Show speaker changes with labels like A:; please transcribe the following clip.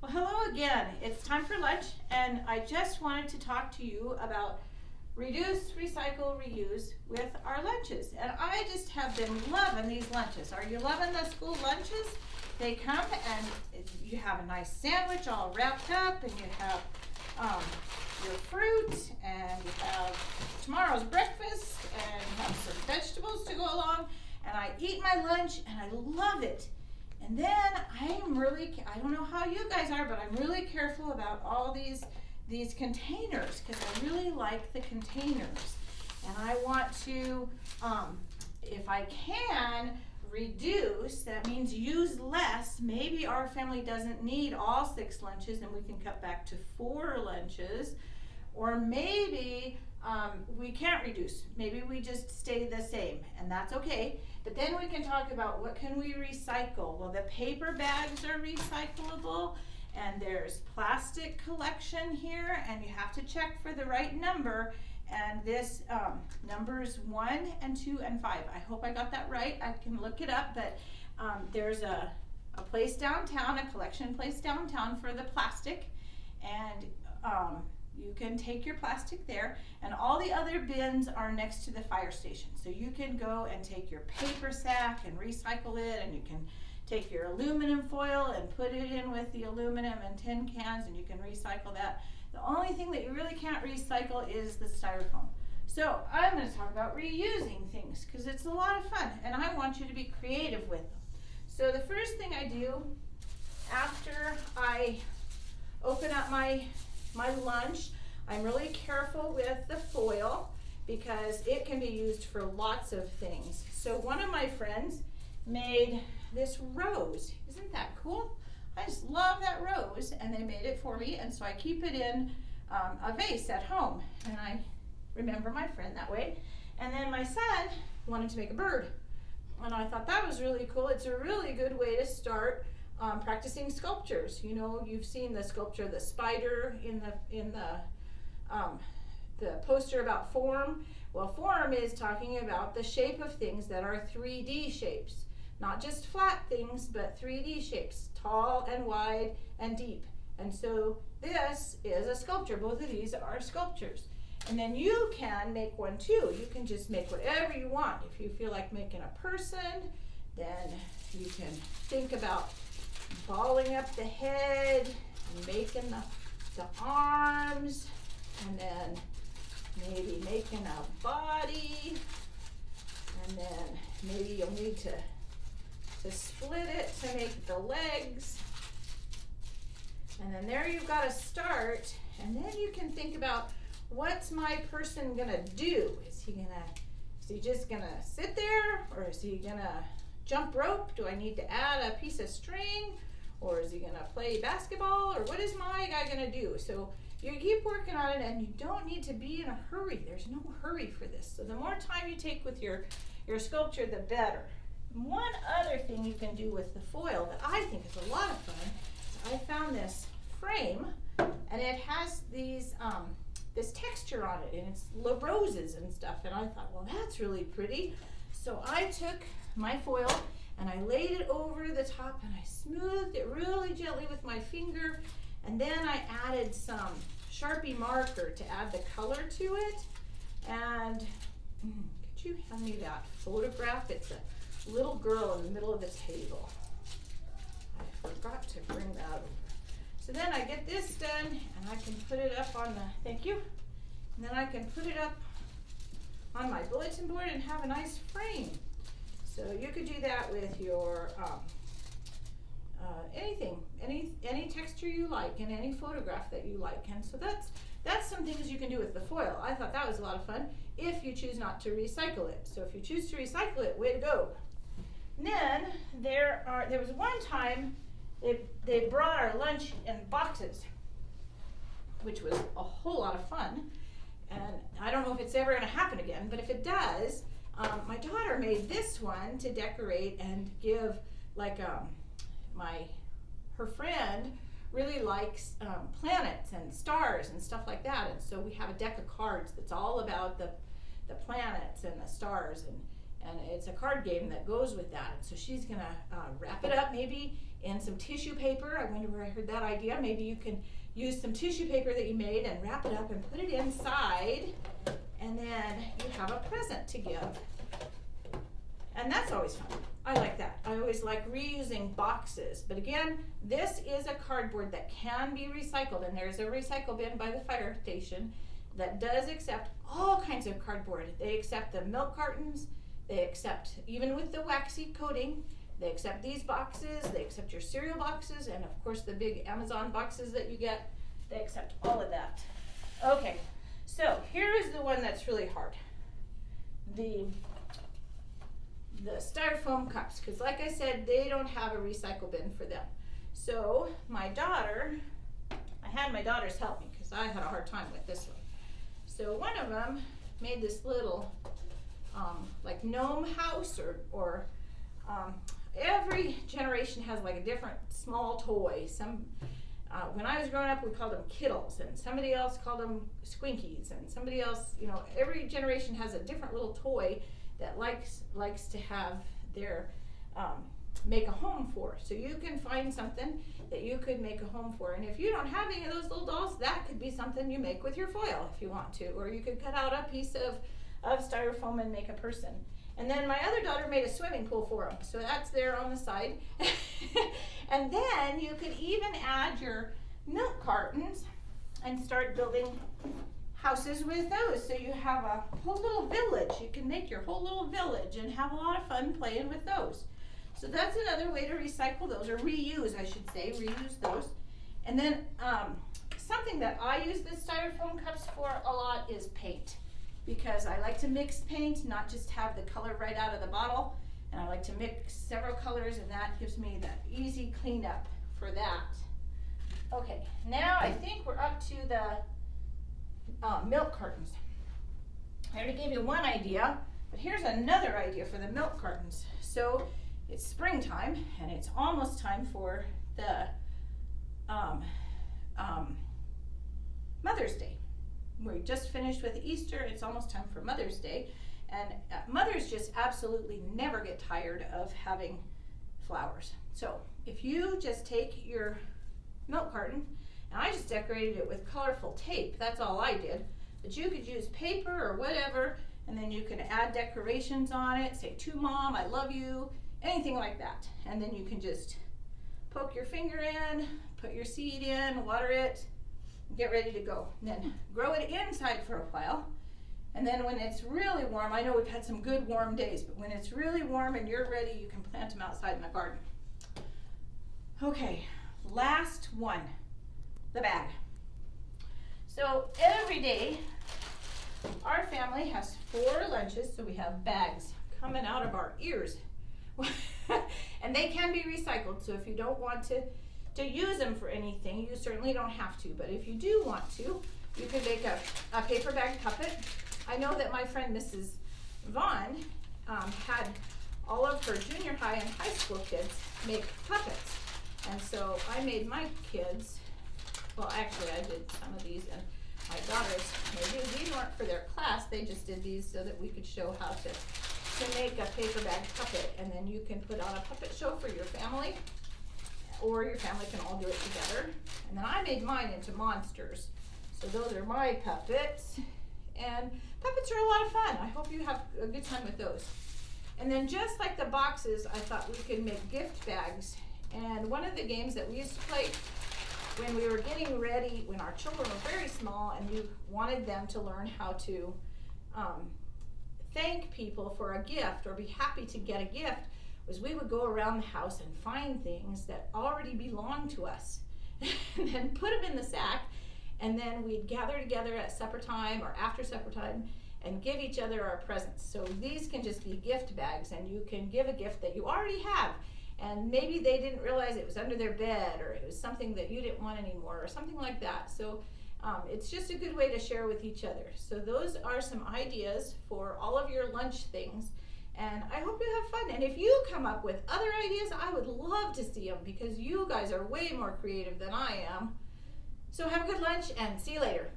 A: Well, hello again. It's time for lunch, and I just wanted to talk to you about reduce, recycle, reuse with our lunches. And I just have been loving these lunches. Are you loving the school lunches? They come and you have a nice sandwich all wrapped up, and you have your fruit, and you have tomorrow's breakfast, and you have some vegetables to go along. And I eat my lunch, and I love it. And then I don't know how you guys are, but I'm really careful about all these containers, because I really like the containers. And I want to, if I can, reduce. That means use less. Maybe our family doesn't need all 6 lunches and we can cut back to 4 lunches. Or maybe we can't reduce. Maybe we just stay the same, and that's okay. But then we can talk about what can we recycle. Well, the paper bags are recyclable, and there's plastic collection here, and you have to check for the right number. And this numbers 1 and 2 and 5. I hope I got that right. I can look it up, but there's a place downtown, a collection place downtown for the plastic, and you can take your plastic there, and all the other bins are next to the fire station. So you can go and take your paper sack and recycle it, and you can take your aluminum foil and put it in with the aluminum and tin cans, and you can recycle that. The only thing that you really can't recycle is the styrofoam. So I'm going to talk about reusing things, because it's a lot of fun, and I want you to be creative with them. So the first thing I do after I open up my lunch, I'm really careful with the foil because it can be used for lots of things. So one of my friends made this rose. Isn't that cool? I just love that rose, and they made it for me, and so I keep it in a vase at home, and I remember my friend that way. And then my son wanted to make a bird, and I thought that was really cool. It's a really good way to start practicing sculptures. You know, you've seen the sculpture, the spider in the poster about form. Well, form is talking about the shape of things that are 3D shapes, not just flat things, but 3D shapes, tall and wide and deep. And so this is a sculpture. Both of these are sculptures. And then you can make one too. You can just make whatever you want. If you feel like making a person, then you can think about balling up the head and making the arms, and then maybe making a body, and then maybe you'll need to split it to make the legs. And then there you've got to start, and then you can think about, what's my person gonna do? Is he just gonna sit there, or is he gonna jump rope? Do I need to add a piece of string, or is he gonna play basketball, or what is my guy gonna do? So you keep working on it, and you don't need to be in a hurry. There's no hurry for this. So the more time you take with your sculpture, the better. One other thing you can do with the foil that I think is a lot of fun, I found this frame, and it has these this texture on it, and it's roses and stuff, and I thought, well, that's really pretty. So I took my foil and I laid it over the top, and I smoothed it really gently with my finger, and then I added some Sharpie marker to add the color to it. And could you hand me that photograph? It's a little girl in the middle of the table. I forgot to bring that over. So then I get this done, and I can put it up on the, thank you, and then I can put it up on my bulletin board and have a nice frame. So you could do that with your anything, any texture you like, and any photograph that you like. And so that's some things you can do with the foil. I thought that was a lot of fun if you choose not to recycle it. So if you choose to recycle it, way to go. And then there was one time they brought our lunch in boxes, which was a whole lot of fun. And I don't know if it's ever going to happen again, but if it does, my daughter made this one to decorate and give, like, her friend really likes planets and stars and stuff like that, and so we have a deck of cards that's all about the planets and the stars, and it's a card game that goes with that. And so she's gonna wrap it up maybe in some tissue paper. I wonder where I heard that idea. Maybe you can use some tissue paper that you made and wrap it up and put it inside, and then you have a present to give. And that's always fun. I like that. I always like reusing boxes. But again, this is a cardboard that can be recycled, and there's a recycle bin by the fire station that does accept all kinds of cardboard. They accept the milk cartons, they accept, even with the waxy coating, they accept these boxes, they accept your cereal boxes, and of course the big Amazon boxes that you get, they accept all of that. Okay, so here is the one that's really hard. The styrofoam cups, because like I said, they don't have a recycle bin for them. So my daughter, I had my daughters help me because I had a hard time with this one. So one of them made this little like gnome house, or every generation has like a different small toy. When I was growing up, we called them kittles, and somebody else called them squinkies, and somebody else, you know, every generation has a different little toy that likes to have their make a home for. So you can find something that you could make a home for. And if you don't have any of those little dolls, that could be something you make with your foil if you want to. Or you could cut out a piece of styrofoam and make a person. And then my other daughter made a swimming pool for them. So that's there on the side. And then you could even add your milk cartons and start building houses with those. So you have a whole little village. You can make your whole little village and have a lot of fun playing with those. So that's another way to recycle those, or reuse, I should say, reuse those. And then something that I use the styrofoam cups for a lot is paint, because I like to mix paint, not just have the color right out of the bottle, and I like to mix several colors, and that gives me that easy cleanup for that. Okay, now I think we're up to the milk cartons. I already gave you one idea, but here's another idea for the milk cartons. So it's springtime, and it's almost time for the Mother's Day. We just finished with Easter. It's almost time for Mother's Day, and mothers just absolutely never get tired of having flowers. So if you just take your milk carton, and I just decorated it with colorful tape, that's all I did, but you could use paper or whatever, and then you can add decorations on it, say to Mom, I love you, anything like that. And then you can just poke your finger in, put your seed in, water it, get ready to go. And then grow it inside for a while. And then when it's really warm, I know we've had some good warm days, but when it's really warm and you're ready, you can plant them outside in the garden. Okay, last one, the bag. So every day, our family has 4 lunches, so we have bags coming out of our ears. And they can be recycled, so if you don't want to use them for anything, you certainly don't have to. But if you do want to, you can make a paper bag puppet. I know that my friend Mrs. Vaughn had all of her junior high and high school kids make puppets. And so I made my kids, well actually I did some of these, and my daughters made these. These weren't for their class, they just did these so that we could show how to make a paper bag puppet, and then you can put on a puppet show for your family, or your family can all do it together. And then I made mine into monsters. So those are my puppets, and puppets are a lot of fun. I hope you have a good time with those. And then just like the boxes, I thought we could make gift bags. And one of the games that we used to play when we were getting ready, when our children were very small and you wanted them to learn how to thank people for a gift or be happy to get a gift, was we would go around the house and find things that already belonged to us and then put them in the sack, and then we'd gather together at supper time or after supper time and give each other our presents. So these can just be gift bags, and you can give a gift that you already have, and maybe they didn't realize it was under their bed, or it was something that you didn't want anymore, or something like that. So it's just a good way to share with each other. So those are some ideas for all of your lunch things, and I hope you have fun. And if you come up with other ideas, I would love to see them, because you guys are way more creative than I am. So have a good lunch, and see you later.